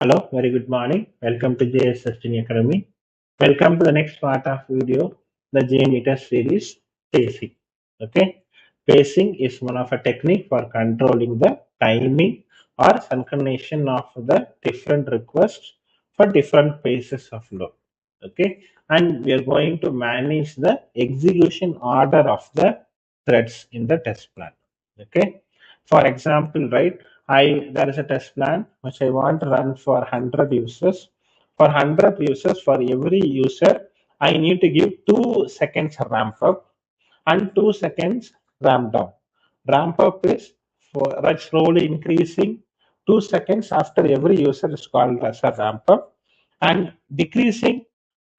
Hello, very good morning. Welcome to JS Sustaining Academy. Welcome to the next part of video, the JMeter series, pacing. Okay, pacing is one of a technique for controlling the timing or synchronization of the different requests for different phases of load. Okay, and we are going to manage the execution order of the threads in the test plan. Okay, for example, right? There is a test plan which I want to run for 100 users. For 100 users, for every user, I need to give 2 seconds ramp up and 2 seconds ramp down. Ramp up is for slowly increasing 2 seconds after every user is called as a ramp up, and decreasing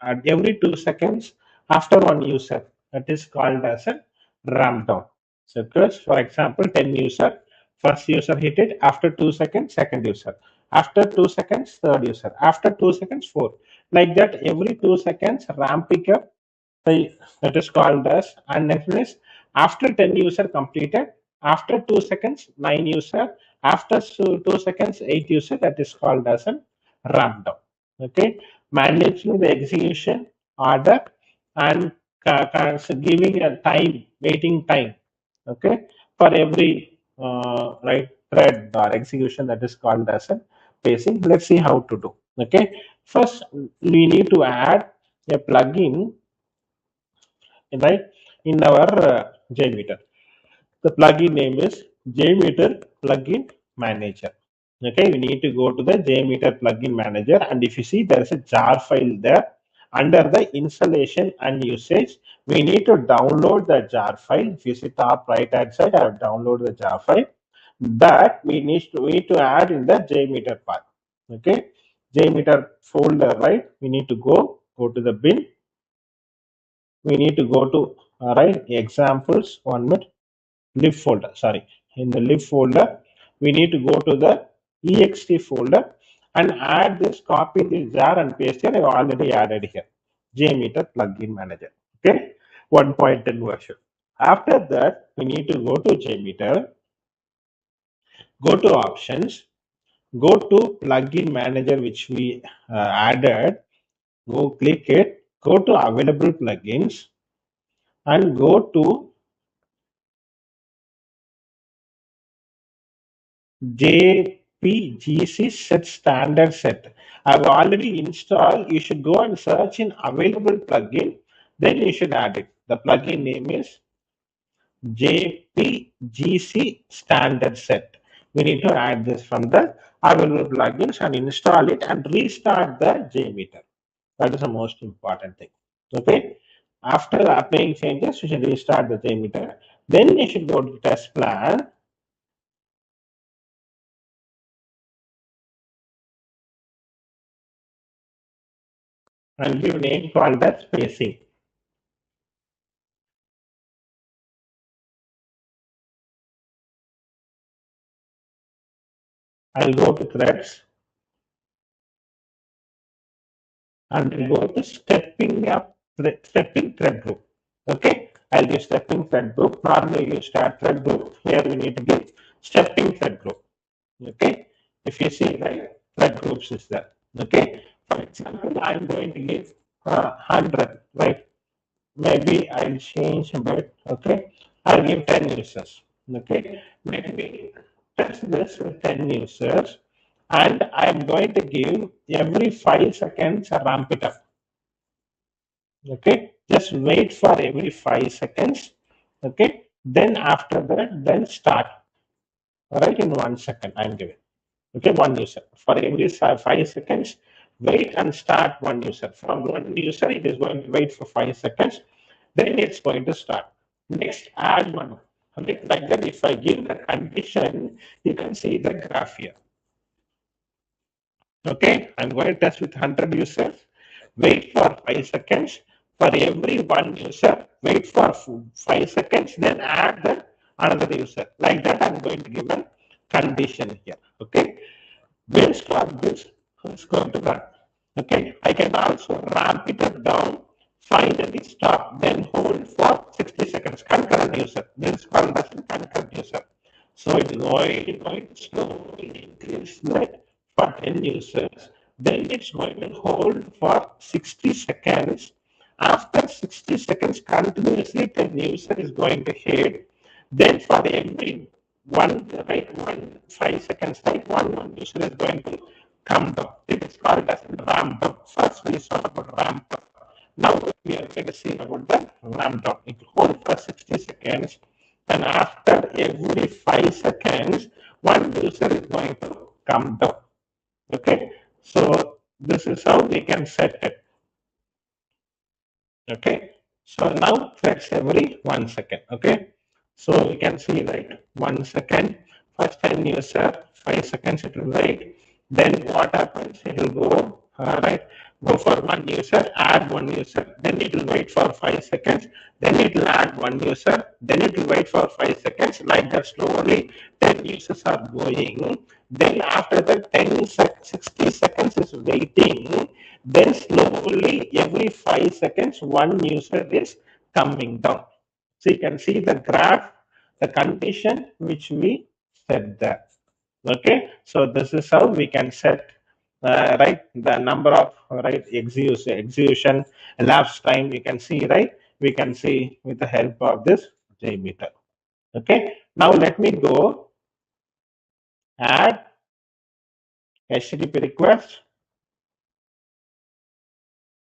at every 2 seconds after one user. That is called as a ramp down. So, for example, 10 user, first user hit it, after 2 seconds, second user, after 2 seconds, third user, after 2 seconds, fourth. Like that, every 2 seconds, ramping up, that is called as, and next is after 10 user completed, after 2 seconds, 9 user, after 2 seconds, 8 user, that is called as a ramp down. Okay, managing the execution order and giving a time, waiting time, okay, for every right thread or execution, that is called as a pacing. Let's see how to do. Okay, first we need to add a plugin, right, in our JMeter. The plugin name is JMeter Plugin Manager. Okay, we need to go to the JMeter Plugin Manager, and if you see there is a jar file there under the installation and usage, we need to download the jar file. If you see top right hand side, I have downloaded the jar file that we need to add in the JMeter part. Okay, JMeter folder, right? We need to go to the bin. We need to go to right examples. 1 minute. Lib folder, sorry, in the lib folder we need to go to the ext folder and add this, copy this jar and paste here. I've already added here JMeter plugin manager. Okay, 1.10 version. After that we need to go to JMeter, go to options, go to plugin manager which we added, go click it, go to available plugins and go to JPGC set standard set. I've already installed. You should go and search in available plugin. Then you should add it. The plugin name is JPGC standard set. We need to add this from the available plugins and install it and restart the JMeter. That is the most important thing. Okay. After applying changes, you should restart the JMeter. Then you should go to test plan and give name called as spacing. I'll go to threads and I'll go to stepping thread group. Okay, I'll give stepping thread group. Normally you start thread group. Here we need to give stepping thread group. Okay, if you see, right, thread groups is there. Okay, for example, I'm going to give 100, right? Maybe I'll change a bit. Okay, I'll give 10 users. Okay, maybe test this with 10 users, and I'm going to give every 5 seconds a ramp it up. Okay, just wait for every 5 seconds. Okay, then after that, then start. All right, in 1 second, I'm giving. Okay, one user for every 5 seconds. Wait and start one user. From one user, it is going to wait for 5 seconds. Then it's going to start. Next, add one. Okay, like that, if I give the condition, you can see the graph here. Okay, I'm going to test with 100 users. Wait for 5 seconds. For every one user, wait for 5 seconds, then add the another user. Like that, I'm going to give a condition here. Okay, based on this, it's going to run. Okay, I can also ramp it up down, finally stop, then hold for 60 seconds. Concurrent user. This is called as concurrent user. So it is going to slowly increase that for 10 users. Then it's going to hold for 60 seconds. After 60 seconds, continuously 10 user is going to hit. Then for every one, right, 5 seconds, right, one user is going to come down. It is called as ramp down. First we saw about ramp up. Now we are going to see about the ramp down. It holds for 60 seconds, and after every 5 seconds, one user is going to come down. Okay, so this is how we can set it. Okay, so now fetch every 1 second. Okay, so we can see right 1 second. First time user 5 seconds it will wait. Then what happens? It will go right. Go for one user, add one user. Then it will wait for 5 seconds. Then it will add one user. Then it will wait for 5 seconds. Like that slowly 10 users are going. Then after that 60 seconds is waiting. Then slowly every 5 seconds one user is coming down. So you can see the graph, the condition which we set there. Okay, so this is how we can set right the number of right execution elapsed time. You can see right. We can see with the help of this JMeter. Okay, now let me go add HTTP request.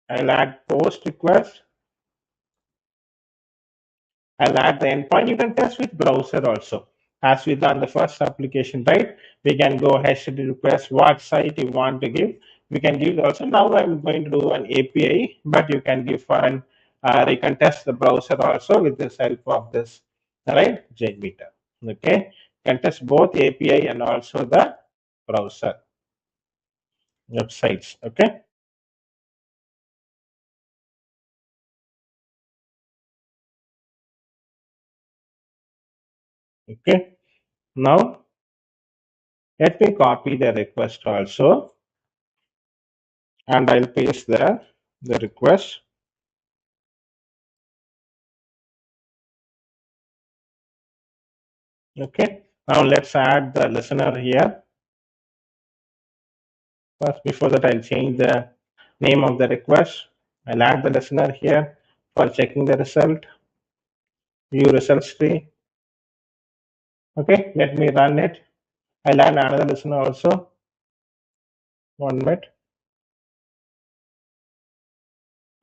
I'll add post request. I'll add the endpoint. You can test with browser also. As we done the first application, right? We can go HTTP request what site you want to give. We can give also. Now I'm going to do an API, but you can give for an you can test the browser also with the help of this, right? JMeter. Okay, you can test both API and also the browser websites. Okay. Okay. Now let me copy the request also, and I'll paste the request. Okay, now let's add the listener here. First, before that, I'll change the name of the request. I'll add the listener here for checking the result. View results tree. Okay, let me run it. I'll add another listener also. 1 minute.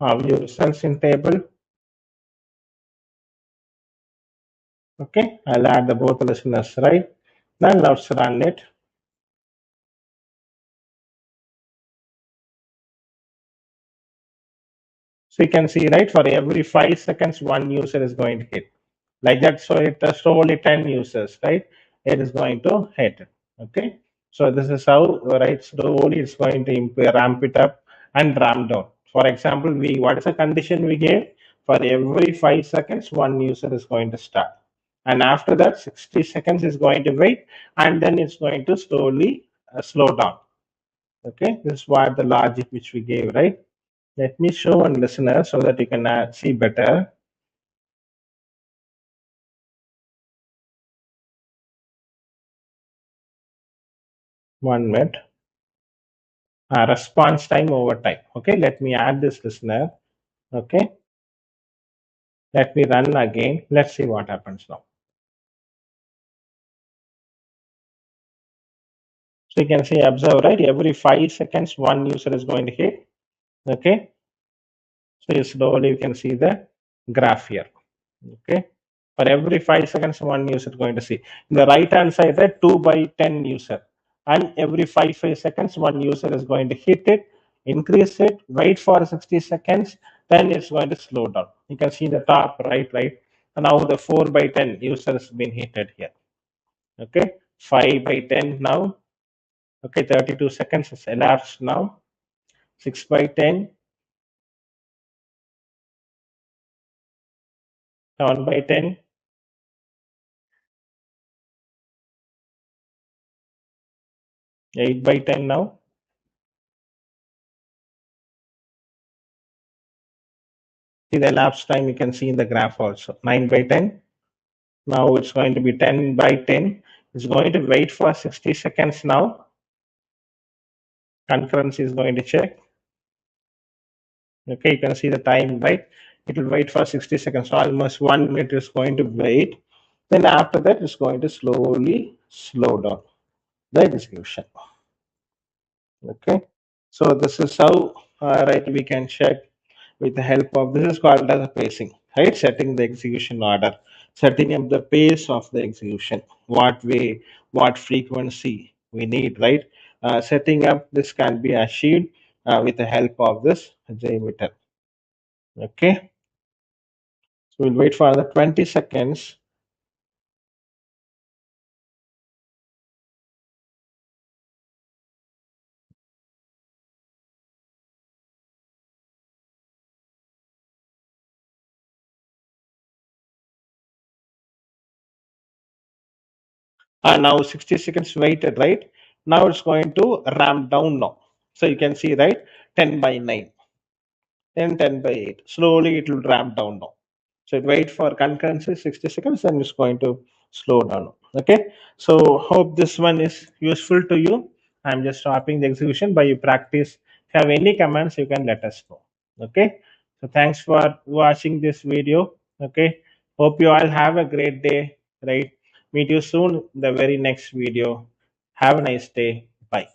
View results in table. Okay, I'll add the both listeners, right? Now let's run it. So you can see, right, for every 5 seconds, one user is going to hit. Like that. So it slowly 10 users, right? It is going to hit. Okay. So this is how, right, slowly it's going to ramp it up and ramp down. For example, what is the condition we gave? For every 5 seconds, one user is going to start. And after that, 60 seconds is going to wait, and then it's going to slowly slow down. Okay. This is what the logic which we gave, right? Let me show one listener so that you can see better. 1 minute. Response time over time. Okay, let me add this listener. Okay, let me run again. Let's see what happens now. So you can see, observe, right? Every 5 seconds, one user is going to hit. Okay, so slowly you can see the graph here. Okay, for every 5 seconds, one user is going to see. In the right hand side, that 2 by 10 user, and every 5 seconds, one user is going to hit it, increase it, wait for 60 seconds, then it's going to slow down. You can see the top right, and now the 4 by 10 user has been hit here. Okay, 5 by 10 now. Okay, 32 seconds has elapsed now. 6 by 10, 7 by 10, 8 by 10 now. See the elapsed time you can see in the graph also. 9 by 10. Now it's going to be 10 by 10. It's going to wait for 60 seconds now. concurrency is going to check. Okay, you can see the time, right? It will wait for 60 seconds, so almost 1 minute is going to wait. Then after that, it's going to slowly slow down the execution. Okay, so this is how right we can check with the help of this is called as a pacing, right? Setting the execution order, setting up the pace of the execution, what way, what frequency we need, right? Setting up this can be achieved with the help of this JMeter. Okay, so we'll wait for the 20 seconds. Now 60 seconds waited, right? Now it's going to ramp down now. So you can see, right? 10 by 9, then 10 by 8. Slowly it will ramp down now. So it wait for concurrency 60 seconds, then it's going to slow down. Okay. So hope this one is useful to you. I'm just stopping the execution by you practice. If you have any comments, you can let us know. Okay. So thanks for watching this video. Okay. Hope you all have a great day. Right. Meet you soon in the very next video. Have a nice day. Bye.